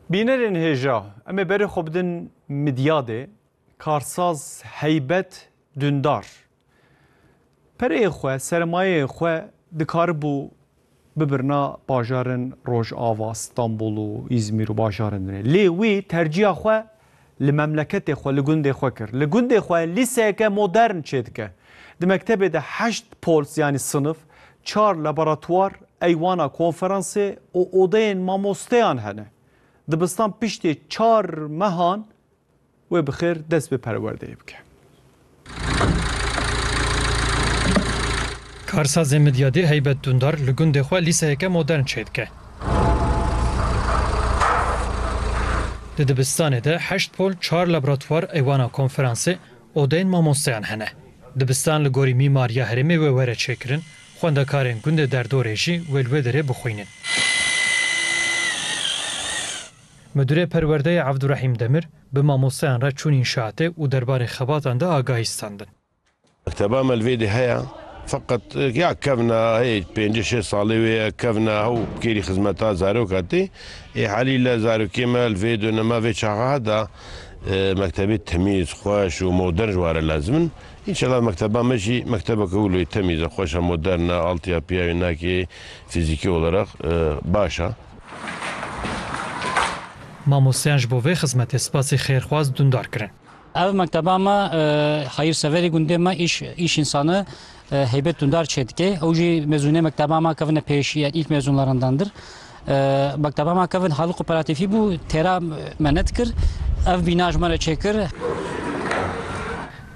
بینرین هجا اما بری خوب دن مدیاده کارساز هیبت دندار پره خواه سرمایه خواه دکار بو ببرنا باجارن روج آوا استانبول و ازمیر و باجارن دنه لیوی ترجیح خواه لمملکت خواه لگنده خواه کر لگنده خواه لیسه که مدرن چید که ده مکتبه ده 8 پولس یعنی صنف 4 لابراتوار ایوانا کنفرانس و اودین ماموستیان هنه دبستان پشتی 4 مهان و بخیر دست به پرورده بکه کارساز مدیاده هیبت دندار لگنده خواه لیسه که مدرن چید که ده دبستان ده 8 پول 4 لابراتوار ایوانا کنفرانس اودین ماموستیان هنه دبستان لگوری میماریا هرمی و وره چکرن خواندکارین گنده در دورشی ولوه داره بخوینن مدیر پرورده عبدالرحیم دمر به ماموستیان را چون انشاءاته و دربار خباتان ده آگاهیستاندن مكتبة مالفيدي هيا فقط يا كفنا هي بينجي شي صالي كفنا هو بكيري خدمتها زاروكاتي حالي لا زاروكي مال فيديو نما في هذا مكتبة تمييز خوش ومودرن جوار لازم ان شاء الله مكتبة ماشي مكتبة كله تمييز خوش مودرن التيا بي هناك فيزيكي olarak باشا ماموستیان جبوه خدمت سپاسی خیرخواز دندار کرن ev mekteba me hayırseverî gundê me îş insanı heybet dundar çêdike ew jî mezûnê mekteba me kevine pêşî ilk mezûnlarandandir mekteba me kevin halî kooperatifî bû têra me nedikir ev bîna ji me re çêkir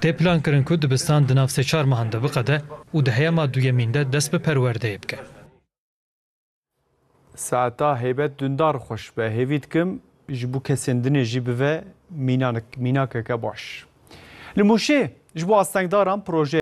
تê plan kirin ku dibistan di nav sê çar mehan de biqede û di heyema duyemîn de dest bi perwerdeyê bike ساعتا هیبت دندار خوش به هیوید کم جبو کسندنی جیبه میناک که باش لموشه جبو استنگدارم پروژه